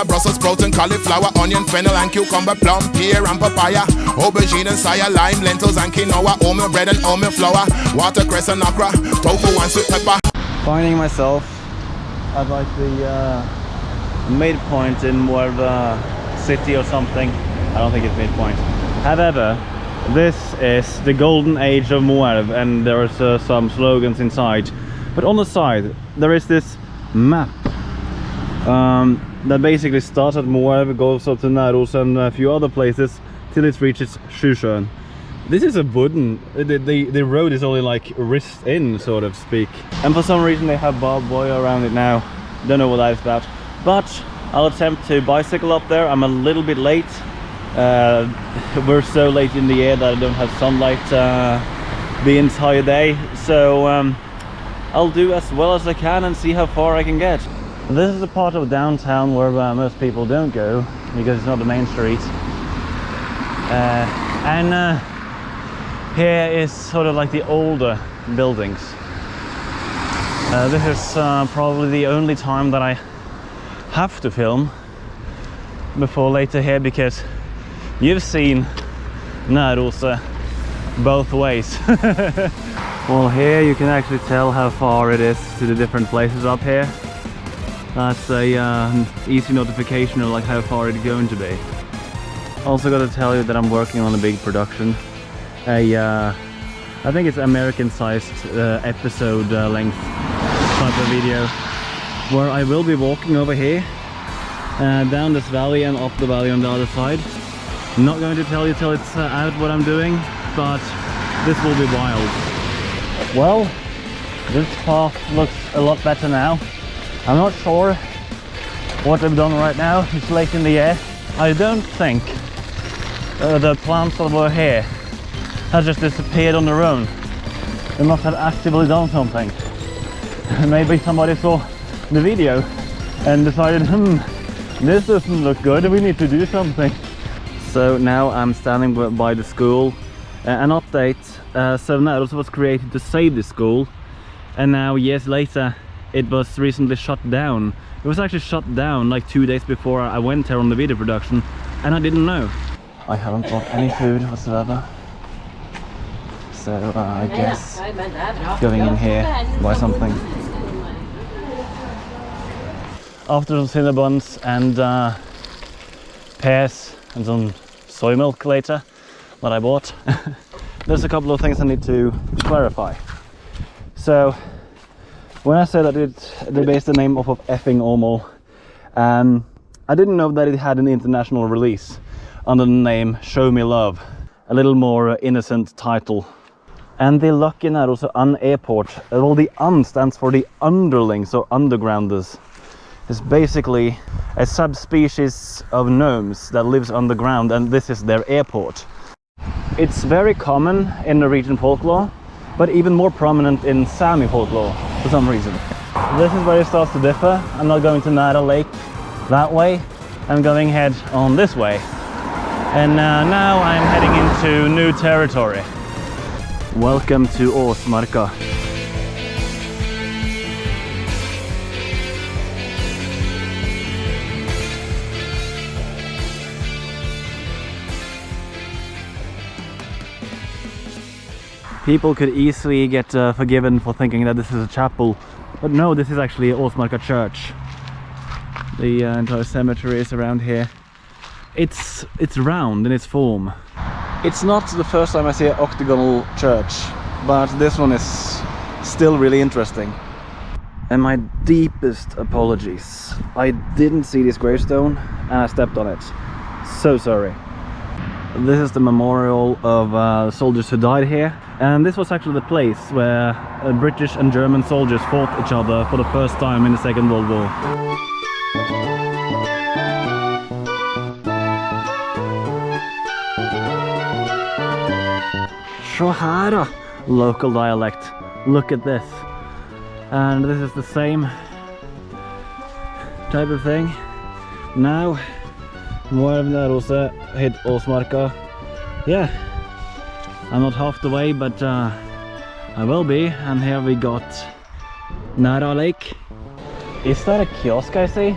Brussels sprouts and cauliflower, onion, fennel and cucumber, plum, pear and papaya, aubergine and saya, lime, lentils and quinoa, oatmeal bread and oatmeal flour, watercress and okra, tofu and sweet pepper. Finding myself at like the midpoint in Moelv city or something. I don't think it's midpoint. However, this is the golden age of Moelv, and there's some slogans inside. But on the side there is this map that basically starts at Moelv, goes up to Næroset and a few other places till it reaches Sjusjøen. This is a wooden, the road is only like wrist in, so to speak. And for some reason they have barbed wire around it now. Don't know what that's about. But I'll attempt to bicycle up there. I'm a little bit late. We're so late in the year that I don't have sunlight the entire day. So I'll do as well as I can and see how far I can get. This is a part of downtown where most people don't go because it's not the main street. Here is sort of like the older buildings. This is probably the only time that I have to film before later here, because you've seen Næroset both ways. Well, here you can actually tell how far it is to the different places up here. That's a easy notification of like how far it's going to be. Also got to tell you that I'm working on a big production. I think it's American-sized episode length type of video, where I will be walking over here, down this valley and up the valley on the other side. I'm not going to tell you till it's out what I'm doing, but this will be wild. Well, this path looks a lot better now. I'm not sure what I've done right now. It's late in the year. I don't think the plants that were here have just disappeared on their own. They must have actively done something. Maybe somebody saw the video and decided, this doesn't look good, we need to do something. So now I'm standing by the school. An update, so Næroset was created to save the school, and now years later it was recently shut down. It was actually shut down like 2 days before I went here on the video production, and I didn't know. I haven't bought any food whatsoever, so I guess going in here, buy something. After some Cinnabons and pears and some soy milk later that I bought, there's a couple of things I need to clarify. So when I said that they based the name off of effing Åsmarka, I didn't know that it had an international release under the name Show Me Love, a little more innocent title. And the Lucky Næroset airport, well, the stands for the underlings or undergrounders. It's basically a subspecies of gnomes that lives underground, and this is their airport. It's very common in Norwegian folklore, but even more prominent in Sami folklore for some reason. This is where it starts to differ. I'm not going to Næra Lake that way. I'm going head on this way. And now I'm heading into new territory. Welcome to Åsmarka. People could easily get forgiven for thinking that this is a chapel, but no, this is actually Åsmarka church. The entire cemetery is around here. It's round in its form. It's not the first time I see an octagonal church, but this one is still really interesting. And my deepest apologies. I didn't see this gravestone and I stepped on it. So sorry. This is the memorial of soldiers who died here, and this was actually the place where British and German soldiers fought each other for the first time in the Second World War. Så här då, local dialect. Look at this. And this is the same type of thing. Now Moelv Næroset hit Åsmarka. Yeah, I'm not half the way, but I will be. And here we got Næra Lake. Is that a kiosk I see?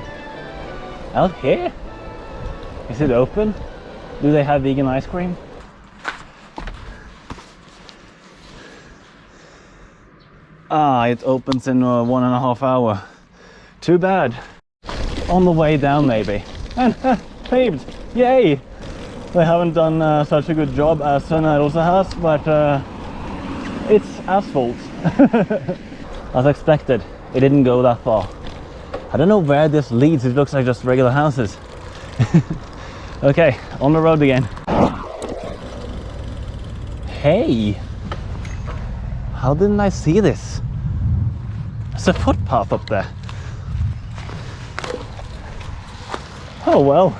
Out here? Is it open? Do they have vegan ice cream? Ah, it opens in 1.5 hours. Too bad. On the way down maybe. And paved! Yay! They haven't done such a good job as Næroset has, but it's asphalt. As expected, it didn't go that far. I don't know where this leads, it looks like just regular houses. Okay, on the road again. Hey! How didn't I see this? There's a footpath up there. Oh well.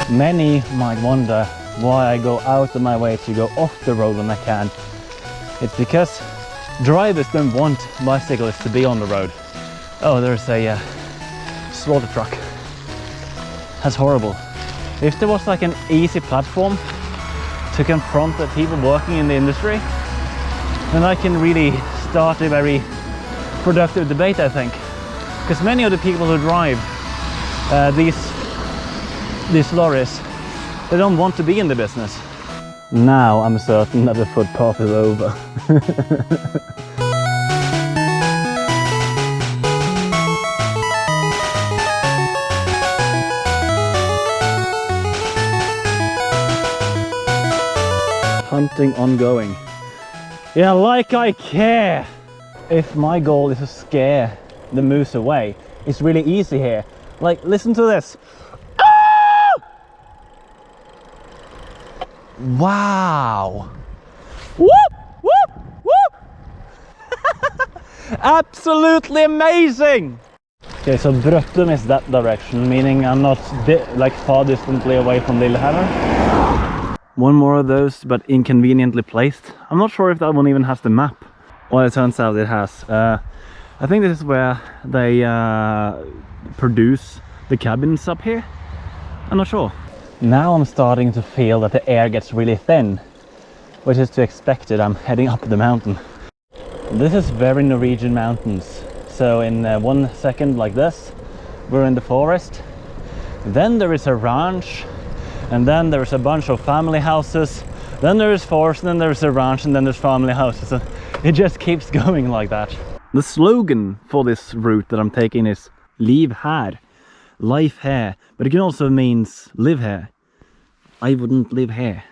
Many might wonder why I go out of my way to go off the road when I can. It's because drivers don't want bicyclists to be on the road. Oh, there's a slaughter truck. That's horrible. If there was like an easy platform to confront the people working in the industry, then I can really start a very productive debate, I think. Because many of the people who drive these lorries, they don't want to be in the business. Now I'm certain that the footpath is over. Hunting ongoing. Yeah, like I care! If my goal is to scare the moose away, it's really easy here. Like, listen to this. Wow! Whoop! Whoop! Whoop! Absolutely amazing! Okay, so Brøttum is that direction, meaning I'm not like far distantly away from Lillehammer. One more of those, but inconveniently placed. I'm not sure if that one even has the map. Well, it turns out it has. I think this is where they produce the cabins up here. I'm not sure. Now I'm starting to feel that the air gets really thin, which is to expected. I'm heading up the mountain. This is very Norwegian mountains. So in 1 second like this, we're in the forest. Then there is a ranch, and then there's a bunch of family houses. Then there's forest, and then there's a ranch, and then there's family houses. So it just keeps going like that. The slogan for this route that I'm taking is "Liv her," life here, but it can also means live here. I wouldn't live here.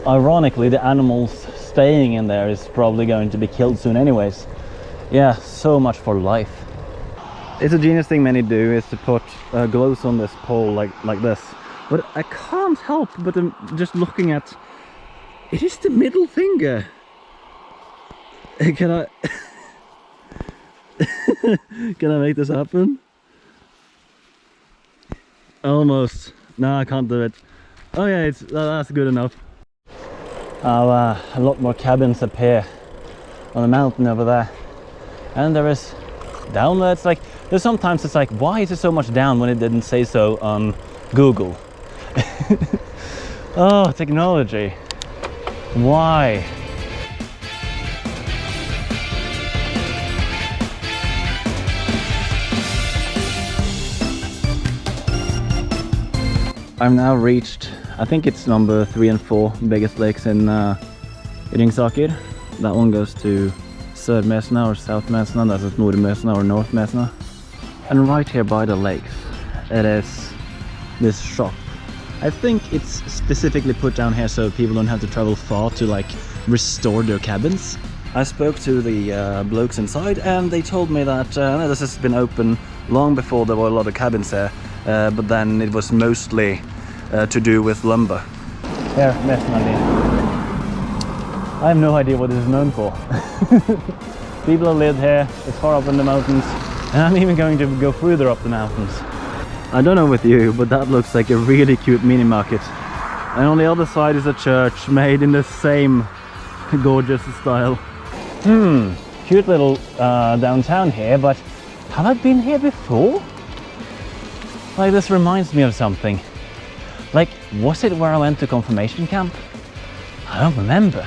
Ironically, the animals staying in there is probably going to be killed soon anyways. Yeah, so much for life. It's a genius thing many do, is to put gloves on this pole like this. But I can't help but just looking at... It is the middle finger. Can I... Can I make this happen? Almost. No, I can't do it. Oh yeah, that's good enough. A lot more cabins up here on the mountain over there. And there is down there, it's like, there's sometimes it's like, why is it so much down when it didn't say so on Google? Oh, technology. Why? I've now reached, I think it's number 3 and 4 biggest lakes in Ringsaker. That one goes to Sør-Mesna or South-Mesna, that's Nord-Mesna or North-Mesna. And right here by the lakes, it is this shop. I think it's specifically put down here so people don't have to travel far to like restore their cabins. I spoke to the blokes inside and they told me that this has been open long before there were a lot of cabins here, but then it was mostly to do with lumber. Here, Mesna. I have no idea what this is known for. People have lived here, it's far up in the mountains, and I'm even going to go further up the mountains. I don't know with you, but that looks like a really cute mini market. And on the other side is a church made in the same gorgeous style. Cute little downtown here, but have I been here before? Like, this reminds me of something. Like, was it where I went to confirmation camp? I don't remember,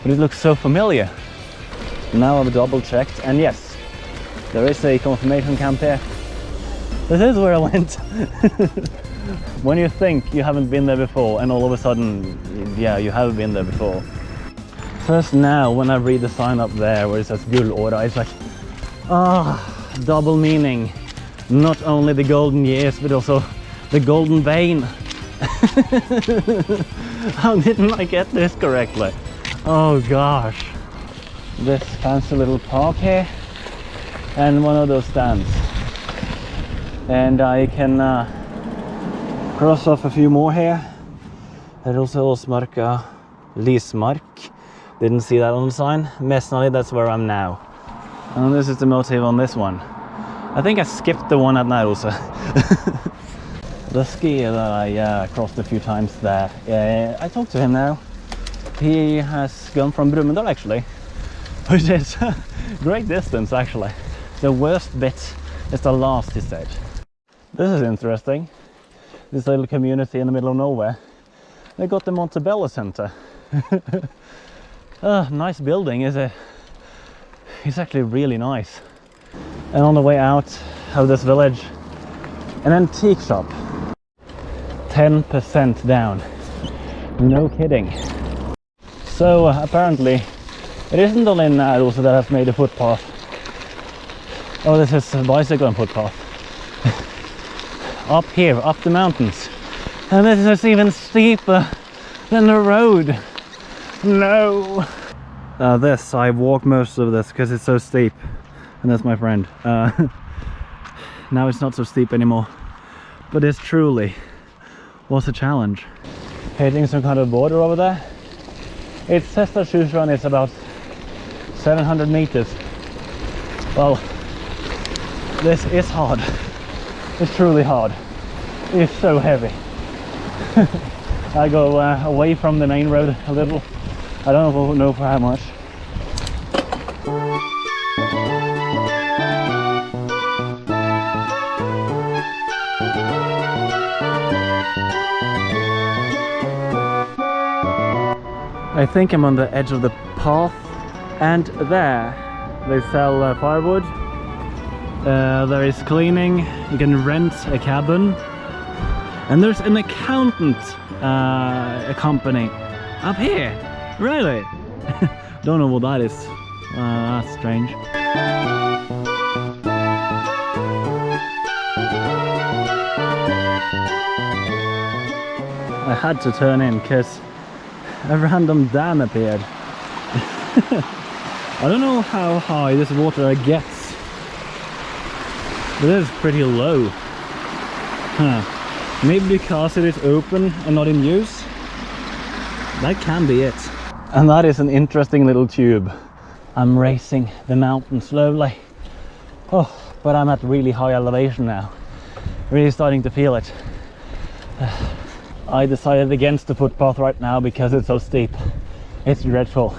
but it looks so familiar. Now I've double checked, and yes, there is a confirmation camp here. This is where I went. When you think you haven't been there before, and all of a sudden, yeah, you have been there before. First now, when I read the sign up there where it says Gullåra, it's like, double meaning. Not only the golden years, but also the golden vein. How didn't I get this correctly? Oh gosh. This fancy little park here, and one of those stands. And I can cross off a few more here. There's also Åsmarka, Lismark. Didn't see that on the sign. Mesnali, that's where I'm now. And this is the motive on this one. I think I skipped the one at Næroset. The skier that I crossed a few times there. I talked to him now. He has gone from Brumunddal actually, which is great distance actually. The worst bit is the last, he said. This is interesting. This little community in the middle of nowhere. They got the Montebello Center. Nice building, is it? It's actually really nice. And on the way out of this village, an antique shop. 10% down. No kidding. So apparently it isn't only Næroset that has made a footpath. Oh, this is a bicycle and footpath. Up here, up the mountains. And this is even steeper than the road. No! This, I walked most of this because it's so steep. And that's my friend. Now it's not so steep anymore. But this truly was a challenge. Hitting some kind of border over there. It says that Sjusjön is about 700 meters. Well, this is hard. It's truly hard. It's so heavy. I go away from the main road a little. I don't know for how much. I think I'm on the edge of the path, and there they sell firewood. There is cleaning, you can rent a cabin, and there's an accountant a company up here. Really? Don't know what that is. That's strange. I had to turn in because a random dam appeared. I don't know how high this water gets, but it is pretty low. Maybe because it is open and not in use. That can be it. And that is an interesting little tube. I'm racing the mountain slowly. Oh, but I'm at really high elevation now. Really starting to feel it. I decided against the footpath right now because it's so steep. It's dreadful.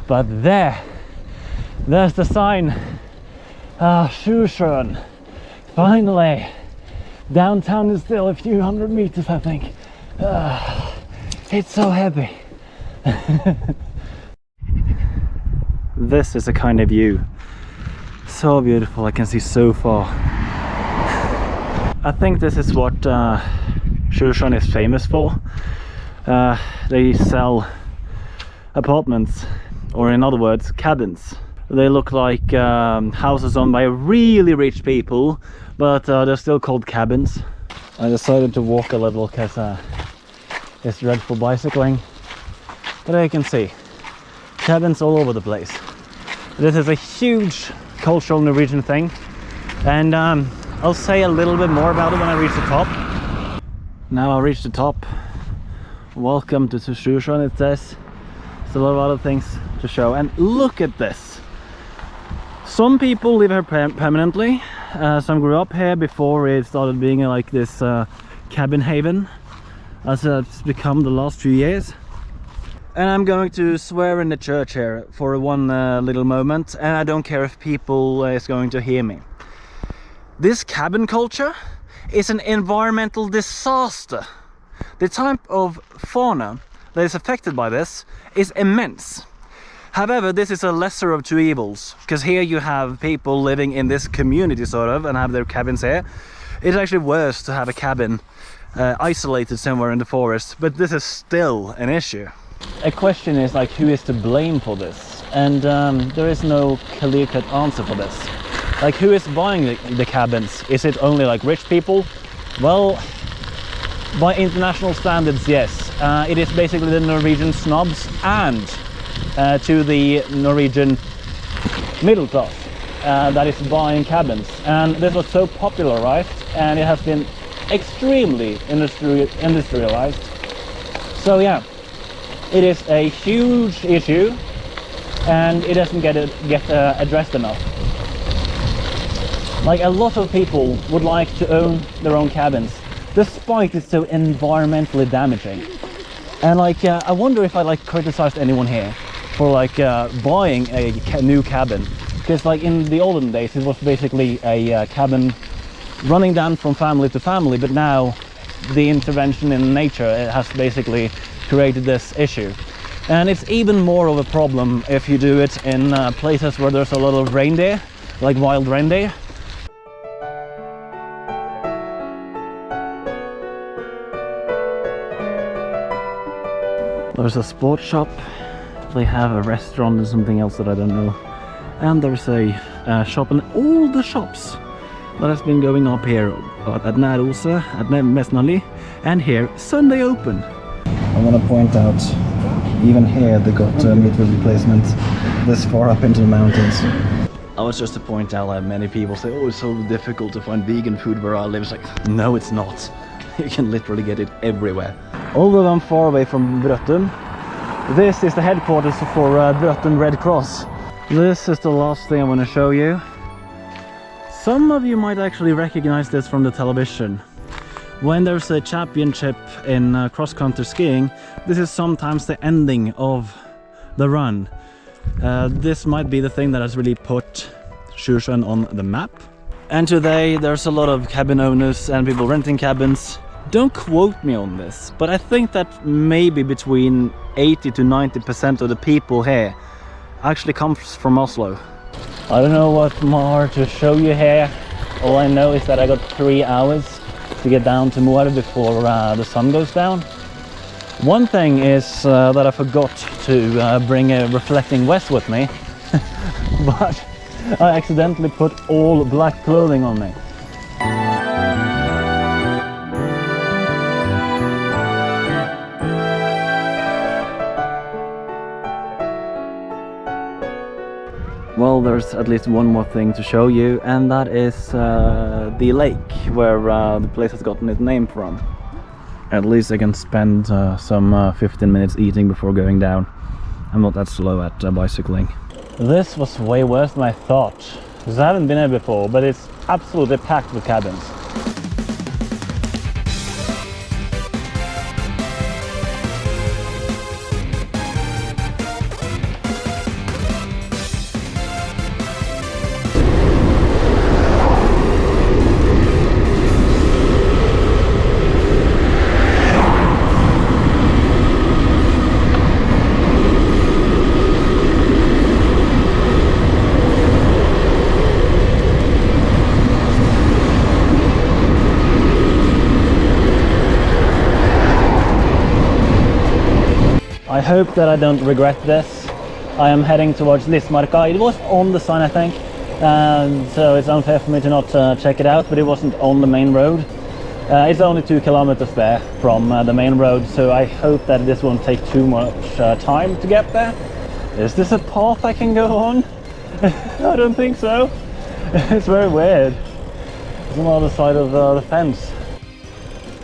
But there's the sign. Sjusjön. Finally. Downtown is still a few hundred meters, I think. It's so heavy. This is a kind of view. So beautiful, I can see so far. I think this is what Sjusjön is famous for. They sell apartments, or in other words, cabins. They look like houses owned by really rich people, but they're still called cabins. I decided to walk a little because it's dreadful bicycling. But I can see cabins all over the place. This is a huge cultural Norwegian thing, and I'll say a little bit more about it when I reach the top. Now I reached the top. Welcome to Sjusjön, it says. There's a lot of other things to show, and look at this. Some people live here permanently. Some grew up here before it started being like this cabin haven, as it's become the last few years. And I'm going to swear in the church here for one little moment, and I don't care if people is going to hear me. This cabin culture is an environmental disaster. the type of fauna that is affected by this is immense. However, this is a lesser of two evils, because here you have people living in this community sort of and have their cabins here. It's actually worse to have a cabin isolated somewhere in the forest, but this is still an issue. A question is like, who is to blame for this? And there is no clear-cut answer for this. Like, who is buying the cabins? Is it only like rich people? Well, by international standards, yes. It is basically the Norwegian snobs and to the Norwegian middle class that is buying cabins. And this was so popularized, and it has been extremely industrialized. So yeah, it is a huge issue, and it doesn't get addressed enough. Like, a lot of people would like to own their own cabins, despite it's so environmentally damaging. And like, I wonder if I like criticized anyone here for like buying a new cabin, because like in the olden days it was basically a cabin running down from family to family, but now the intervention in nature has basically created this issue. And it's even more of a problem if you do it in places where there's a lot of reindeer, like wild reindeer. There's a sports shop, they have a restaurant and something else that I don't know. And there's a shop, and all the shops that has been going up here at Næroset, at Mesnali, and here, Sunday open. I want to point out, even here they got meat replacement this far up into the mountains. I was just to point out that many people say, oh, it's so difficult to find vegan food where I live. It's like, no, it's not. You can literally get it everywhere. Although I'm far away from Brøttum, this is the headquarters for Brøttum Red Cross. This is the last thing I want to show you. Some of you might actually recognize this from the television. When there's a championship in cross-country skiing, this is sometimes the ending of the run. This might be the thing that has really put Sjusjøen on the map. And today there's a lot of cabin owners and people renting cabins. Don't quote me on this, but I think that maybe between 80 to 90% of the people here actually comes from Oslo. I don't know what more to show you here. All I know is that I got 3 hours to get down to Moelv before the sun goes down. One thing is that I forgot to bring a reflecting vest with me, but I accidentally put all black clothing on me. Well, there's at least one more thing to show you, and that is the lake where the place has gotten its name from. At least I can spend some 15 minutes eating before going down. I'm not that slow at bicycling. This was way worse than I thought, because I haven't been here before, but it's absolutely packed with cabins. I hope that I don't regret this. I am heading towards Åsmarka. It was on the sign, I think, so it's unfair for me to not check it out, but it wasn't on the main road. It's only 2 kilometers there from the main road, so I hope that this won't take too much time to get there. Is this a path I can go on? I don't think so. It's very weird. It's on the other side of the fence.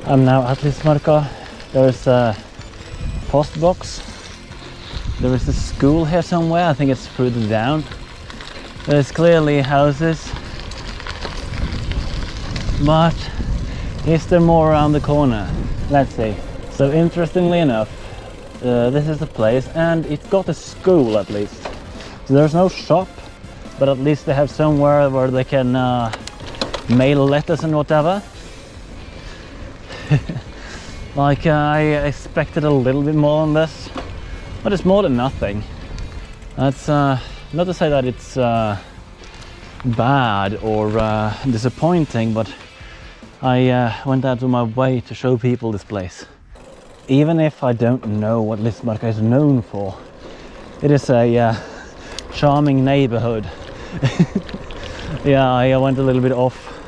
I'm now at Åsmarka. There's a post box. There is a school here somewhere. I think it's further down. There's clearly houses, but is there more around the corner? Let's see. So interestingly enough, this is the place, and it's got a school at least. So there's no shop, but at least they have somewhere where they can mail letters and whatever. Like, I expected a little bit more on this, but it's more than nothing. That's not to say that it's bad or disappointing, but I went out of my way to show people this place. Even if I don't know what Åsmarka is known for, it is a charming neighborhood. Yeah, I went a little bit off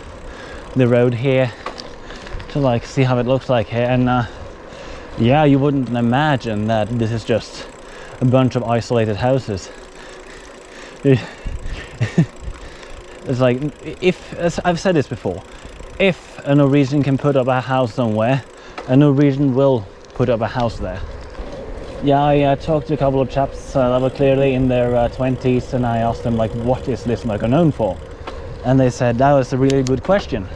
the road here to like see how it looks like here, and yeah, you wouldn't imagine that this is just a bunch of isolated houses. It's like, if, as I've said this before, if a Norwegian can put up a house somewhere, a Norwegian will put up a house there. Yeah, I talked to a couple of chaps that were clearly in their 20s, and I asked them like, what is Åsmarka known for? And they said that was a really good question,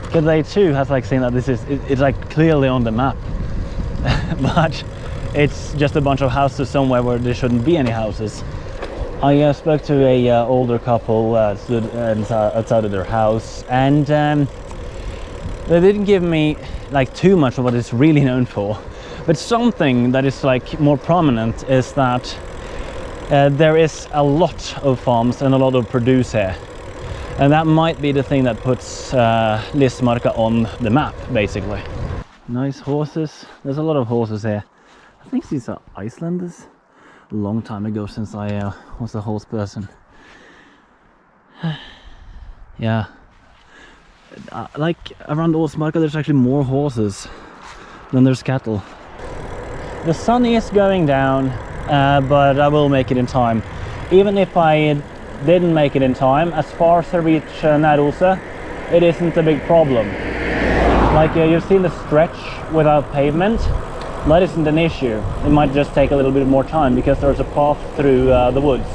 because they too have like seen that this is, it's like clearly on the map, but it's just a bunch of houses somewhere where there shouldn't be any houses. I spoke to a older couple stood outside of their house, and they didn't give me like too much of what it's really known for, but something that is like more prominent is that there is a lot of farms and a lot of produce here, and that might be the thing that puts Åsmarka on the map, basically. Nice horses. There's a lot of horses here. I think these are Icelanders. A long time ago since I was a horse person. Yeah, like around Åsmarka there's actually more horses than there's cattle. The sun is going down, but I will make it in time. Even if I didn't make it in time, as far as I reach Næroset, it isn't a big problem. Like you've seen the stretch without pavement. That isn't an issue. It might just take a little bit more time because there's a path through the woods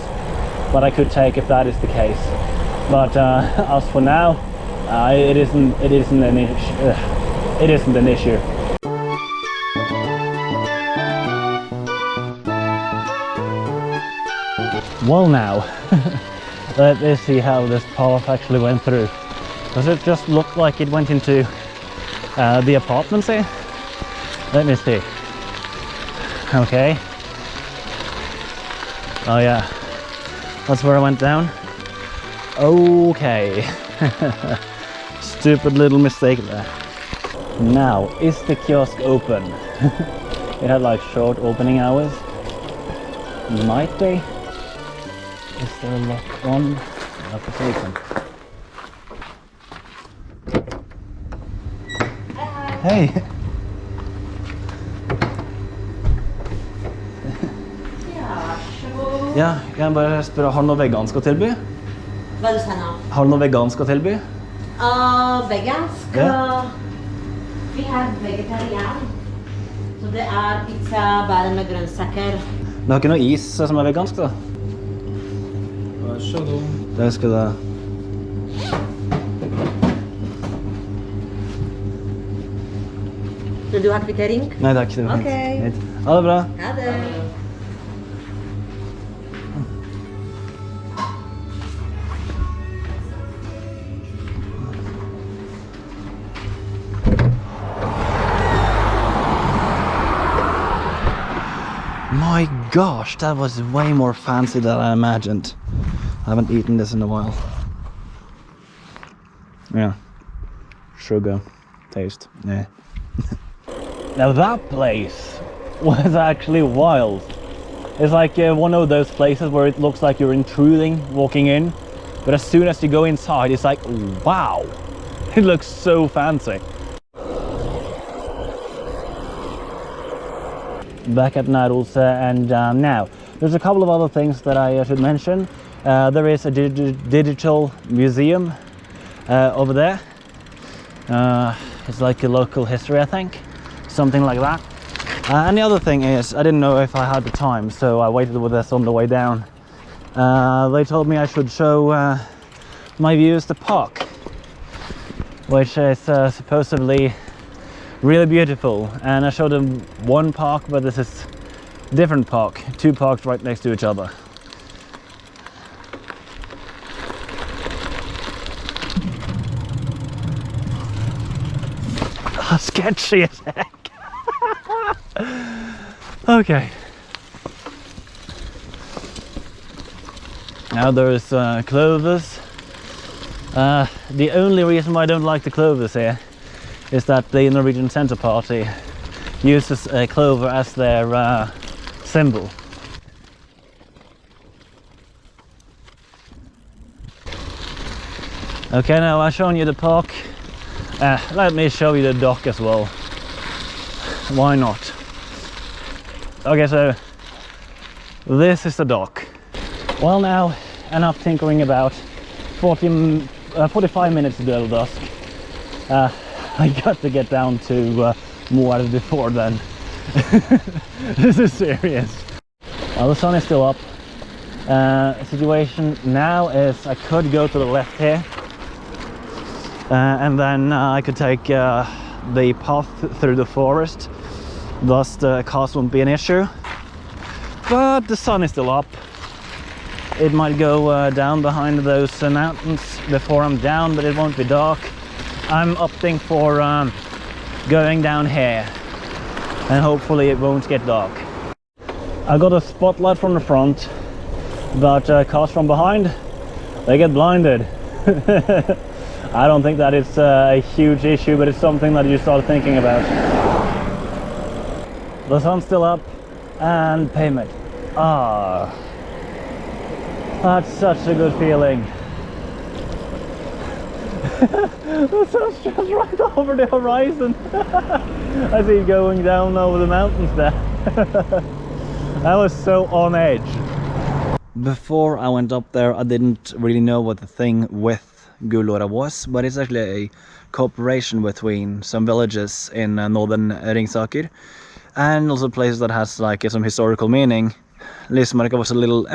that I could take if that is the case. But as for now, it isn't an issue. Well, now let me see how this path actually went through. Does it just look like it went into the apartments here? Let me see. Okay. Oh yeah, that's where I went down. Okay. Stupid little mistake there. Now, is the kiosk open? It had like short opening hours. Might be. Is there a lock on? Lock is open. Hey. Ja, kan jeg bare spørre, har du noe vegansk å tilby? Hva du sa nå? Har du noe vegansk å tilby? Vegansk? Ja. Vi har vegetarian. Så det er pizza bare med grønnsaker. Du har ikke noe is som er vegansk da? Vær så god. Det skal det. Vil du ha kvittering? Nei, det er ikke det. Ok. Ha det bra. Ha det. My gosh, that was way more fancy than I imagined. I haven't eaten this in a while. Yeah. Sugar. Taste. Yeah. Now that place was actually wild. It's like one of those places where it looks like you're intruding, walking in, but as soon as you go inside, it's like, wow, it looks so fancy. Back at Næroset, and now there's a couple of other things that I should mention. There is a digital museum over there. It's like a local history, I think, something like that. And the other thing is, I didn't know if I had the time, so I waited with this on the way down. They told me I should show my views the park, which is supposedly really beautiful, and I showed them one park, but this is a different park, two parks right next to each other. Sketchy as heck. Okay. Now there's clovers. The only reason why I don't like the clovers here is that the Norwegian Centre Party uses a clover as their symbol. Okay, now I've shown you the park. Let me show you the dock as well. Why not? Okay, so this is the dock. Well, now enough tinkering about. 45 minutes to the dusk. I got to get down to Moelv before then. This is serious. Well, the sun is still up. Situation now is I could go to the left here, and then I could take the path through the forest. Thus the cost won't be an issue. But the sun is still up. It might go down behind those mountains before I'm down, but it won't be dark. I'm opting for going down here, and hopefully it won't get dark. I got a spotlight from the front, but cars from behind, they get blinded. I don't think that it's a huge issue, but it's something that you start thinking about. The sun's still up, and pavement. Ah. That's such a good feeling. The sun's just right over the horizon. I see it going down over the mountains there. I was so on edge. Before I went up there, I didn't really know what the thing with Gullåra was, but it's actually a cooperation between some villages in Northern Ringsaker and also places that has like some historical meaning. Åsmarka was a little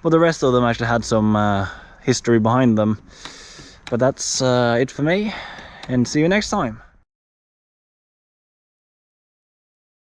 but the rest of them actually had some history behind them. But that's it for me, and see you next time.